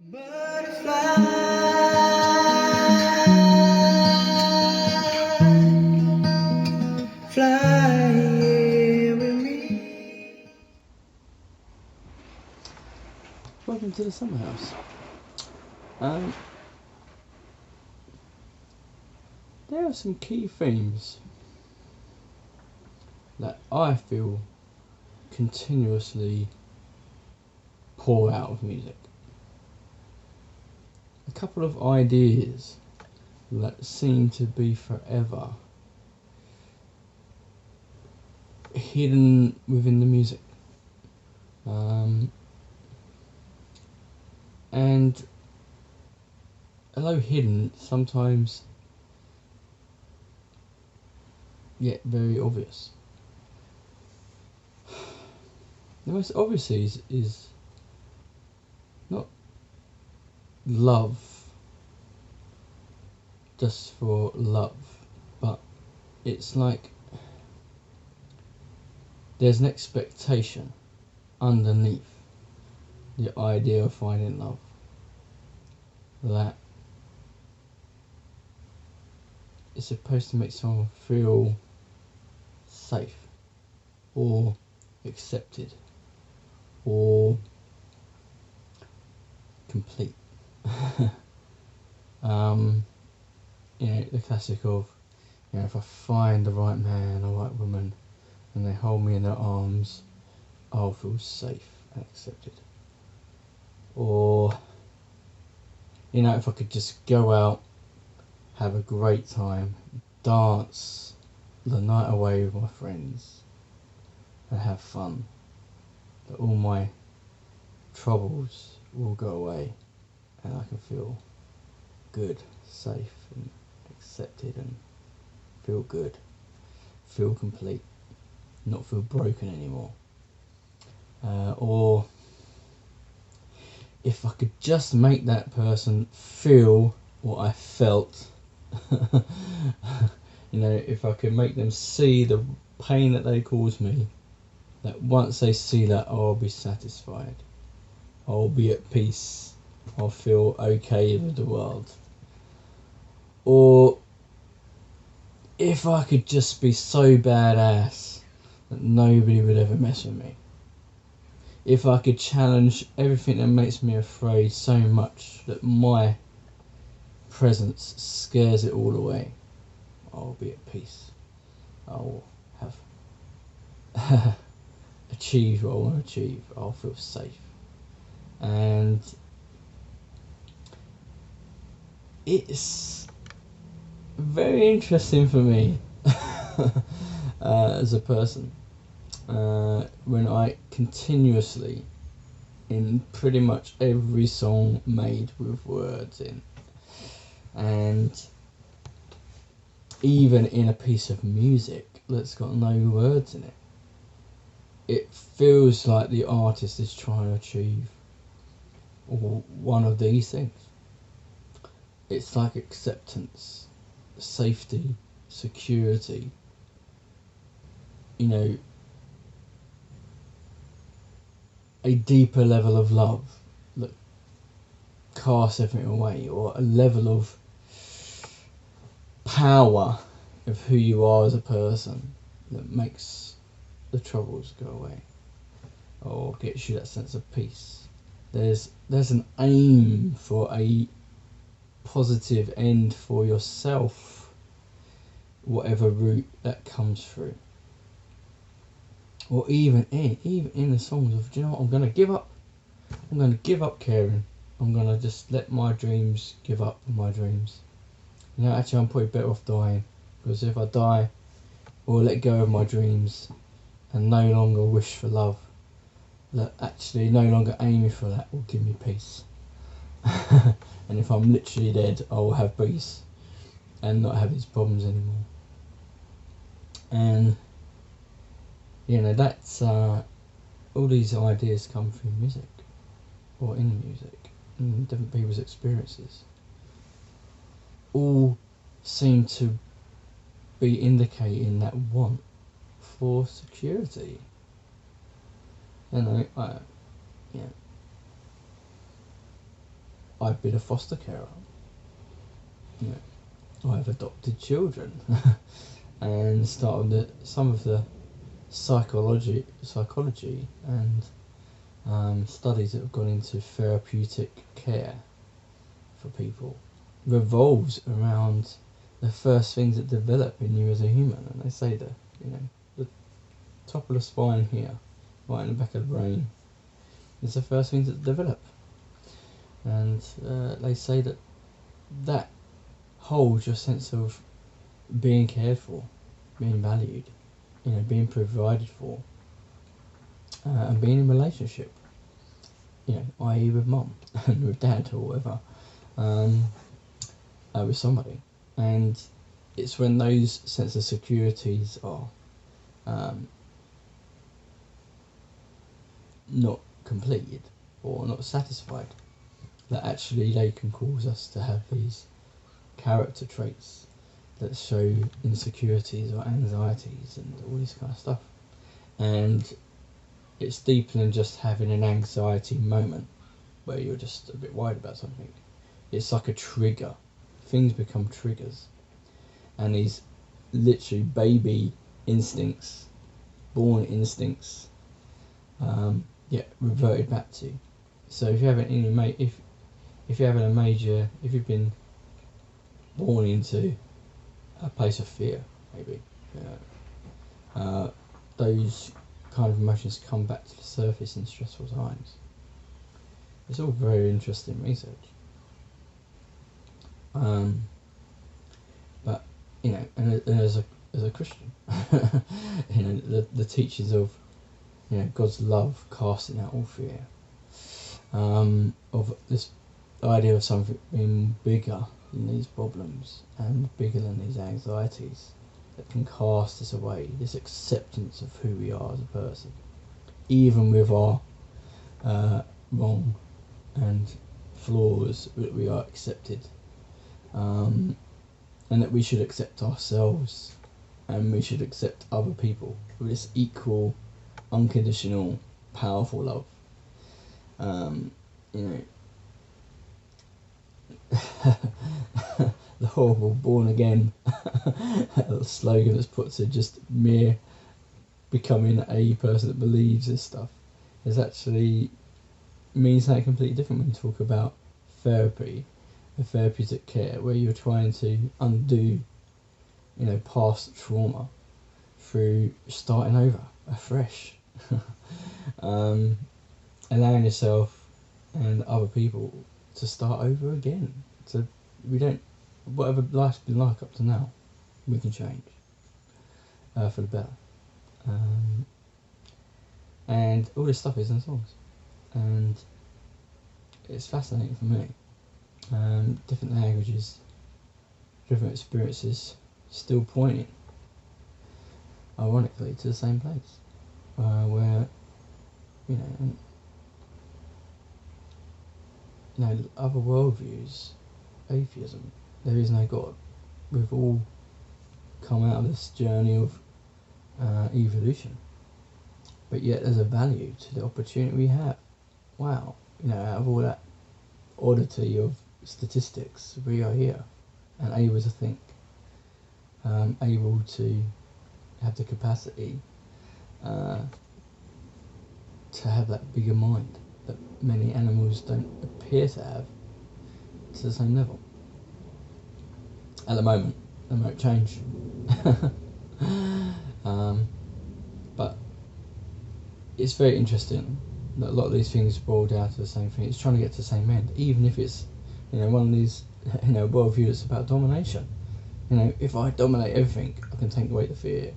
Butterfly, fly here with me. Welcome to the summer house. There are some key themes that I feel continuously pour out of music. A couple of ideas that seem to be forever hidden within the music. And although hidden, sometimes yet very obvious. The most obvious is not love just for love, but it's like there's an expectation underneath the idea of finding love that it's supposed to make someone feel safe or accepted or complete. The classic of, if I find the right man or right woman and they hold me in their arms, I'll feel safe and accepted. Or, if I could just go out, have a great time, dance the night away with my friends and have fun, that all my troubles will go away and I can feel good, safe and accepted and feel good, feel complete, not feel broken anymore. Or if I could just make that person feel what I felt, if I could make them see the pain that they caused me, that once they see that, I'll be satisfied, I'll be at peace, I'll feel okay with the world. Or if I could just be so badass that nobody would ever mess with me. If I could challenge everything that makes me afraid so much that my presence scares it all away, I'll be at peace. I'll have achieved what I want to achieve. I'll feel safe. And it's very interesting for me as a person when I continuously, in pretty much every song made with words in, and even in a piece of music that's got no words in it, it feels like the artist is trying to achieve one of these things. It's like acceptance, safety, security, a deeper level of love that casts everything away, or a level of power of who you are as a person that makes the troubles go away or gets you that sense of peace. There's an aim for a positive end for yourself, whatever route that comes through. Or even in the songs of, do you know what, I'm going to give up caring, I'm going to just let my dreams give up on my dreams. Actually I'm probably better off dying, because if I die or let go of my dreams and no longer wish for love, that actually no longer aiming for that will give me peace. And if I'm literally dead, I will have peace and not have these problems anymore. And that's all these ideas come through music, or in music, and different people's experiences. All seem to be indicating that want for security. I've been a foster carer. You know, I've adopted children, and started some of the psychology and studies that have gone into therapeutic care for people revolves around the first things that develop in you as a human. And they say that, you know, the top of the spine here, right in the back of the brain, is the first things that develop. And they say that that holds your sense of being cared for, being valued, you know, being provided for, and being in relationship, you know, i.e. with mum and with dad or whatever, with somebody. And it's when those sense of securities are not completed or not satisfied that actually they can cause us to have these character traits that show insecurities or anxieties and all this kind of stuff. And it's deeper than just having an anxiety moment where you're just a bit worried about something. It's like a trigger. Things become triggers. And these literally baby instincts, born instincts, get reverted back to. So if you haven't if you've been born into a place of fear, maybe, those kind of emotions come back to the surface in stressful times. It's all very interesting research. But you know, and as a Christian, you know, the teachings of, you know, God's love casting out all fear, of this idea of something being bigger than these problems and bigger than these anxieties that can cast us away, this acceptance of who we are as a person, even with our wrong and flaws, that we are accepted, and that we should accept ourselves and we should accept other people with this equal, unconditional, powerful love. You know, the horrible born again slogan that's put to just mere becoming a person that believes this stuff is actually means something completely different when you talk about therapy and therapeutic care, where you're trying to undo, you know, past trauma through starting over afresh. Allowing yourself and other people to start over again. So whatever life's been like up to now, we can change for the better. And all this stuff is in songs, and it's fascinating for me. Different languages, different experiences, still pointing, ironically, to the same place, where, you know, other worldviews, atheism, there is no God. We've all come out of this journey of evolution, but yet there's a value to the opportunity we have. Wow, you know, out of all that oddity of statistics, we are here and able to think, able to have the capacity to have that bigger mind that many animals don't appear to have to the same level. At the moment, that might change. But it's very interesting that a lot of these things boil down to the same thing. It's trying to get to the same end, even if it's, you know, one of these, you know, worldview that's about domination. You know, if I dominate everything, I can take away the fear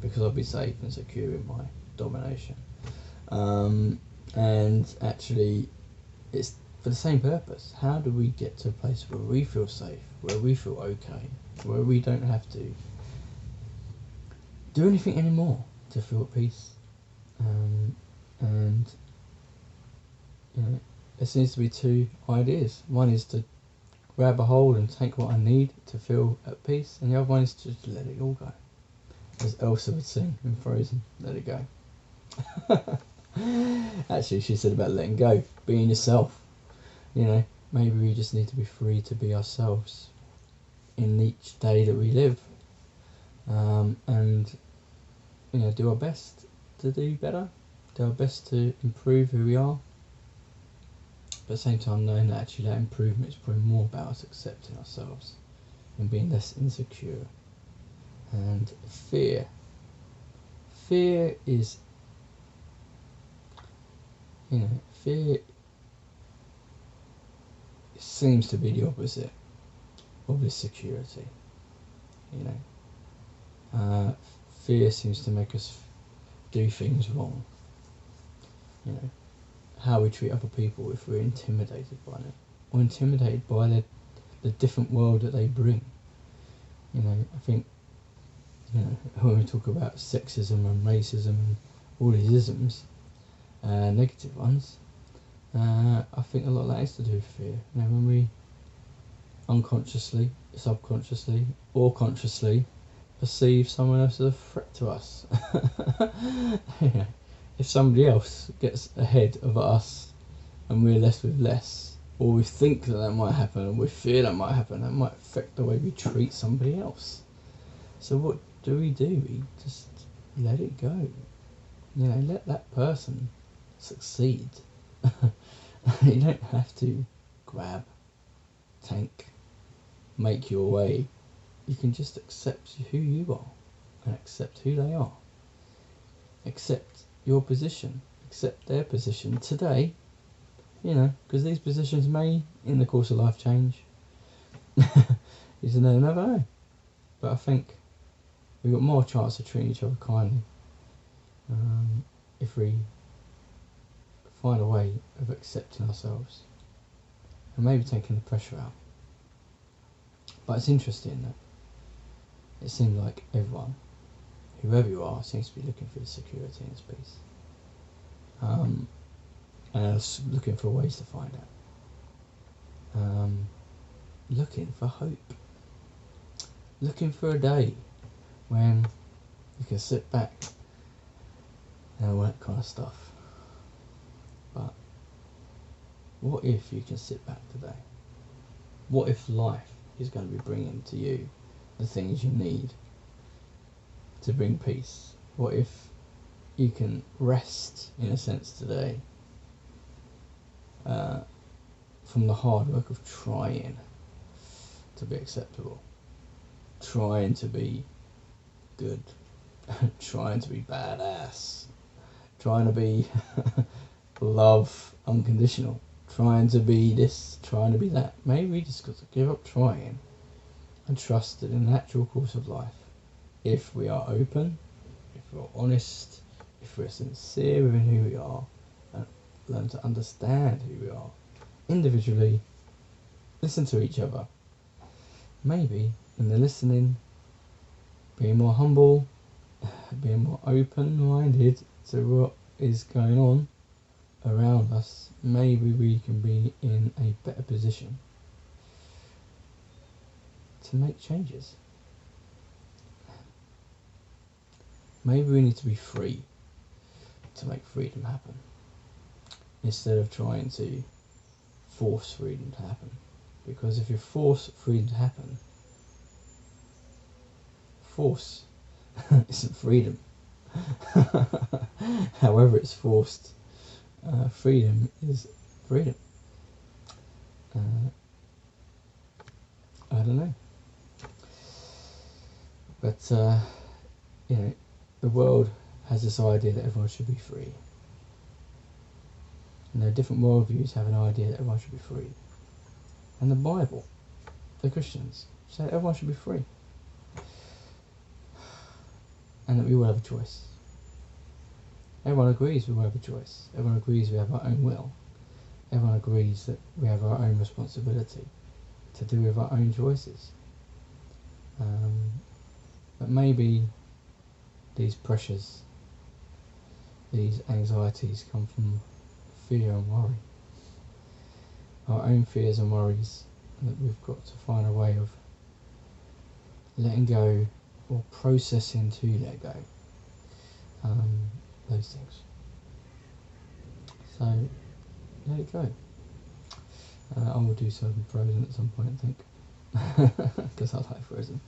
because I'll be safe and secure in my domination. And actually, it's for the same purpose. How do we get to a place where we feel safe, where we feel okay, where we don't have to do anything anymore to feel at peace? And you know, there seems to be two ideas. One is to grab a hold and take what I need to feel at peace, and the other one is to just let it all go, as Elsa would sing in Frozen. Let it go. Actually, she said about letting go, being yourself. You know, maybe we just need to be free to be ourselves in each day that we live, and do our best to do better, do our best to improve who we are. But at the same time, knowing that actually that improvement is probably more about us accepting ourselves and being less insecure. And fear is, fear seems to be the opposite of this security. Fear seems to make us do things wrong. How we treat other people, if we're intimidated by them, or intimidated by the different world that they bring. I think, when we talk about sexism and racism and all these isms, negative ones, I think a lot of that is to do with fear. When we unconsciously, subconsciously, or consciously perceive someone else as a threat to us. If somebody else gets ahead of us and we're left with less, or we think that might happen, or we fear that might happen, that might affect the way we treat somebody else. So what do? We just let it go. Let that person succeed. You don't have to grab, tank, make your way. You can just accept who you are and accept who they are. Accept your position, accept their position today, because these positions may, in the course of life, change. You never know. But I think we've got more chance of treating each other kindly if we find a way of accepting ourselves and maybe taking the pressure out. But it's interesting that it seems like everyone, whoever you are, seems to be looking for the security and peace. And looking for ways to find it. Looking for hope. Looking for a day when you can sit back and all that kind of stuff. But what if you can sit back today? What if life is going to be bringing to you the things you need to bring peace? What if you can rest, in a sense, today from the hard work of trying to be acceptable, trying to be good, trying to be badass, trying to be love unconditional, trying to be this, trying to be that. Maybe we just got to give up trying and trust that in the natural course of life, if we are open, if we're honest, if we're sincere within who we are, and learn to understand who we are individually, listen to each other, maybe in the listening, being more humble, being more open-minded to what is going on around us, maybe we can be in a better position to make changes. Maybe we need to be free to make freedom happen, instead of trying to force freedom to happen. Because if you force freedom to happen, force isn't freedom. However it's forced, freedom is freedom. I don't know. But, the world has this idea that everyone should be free. Different worldviews have an idea that everyone should be free. And the Bible, the Christians, say everyone should be free. And that we all have a choice. Everyone agrees we all have a choice. Everyone agrees we have our own will. Everyone agrees that we have our own responsibility to do with our own choices. But maybe these pressures, these anxieties come from fear and worry. Our own fears and worries that we've got to find a way of letting go or processing to let go. Those things. So let it go. I will do some Frozen at some point, I think, because I like Frozen.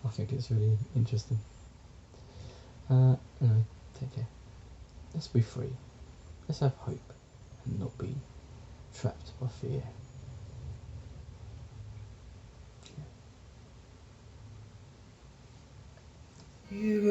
I think it's really interesting. Anyway, take care. Let's be free. Let's have hope and not be trapped by fear. You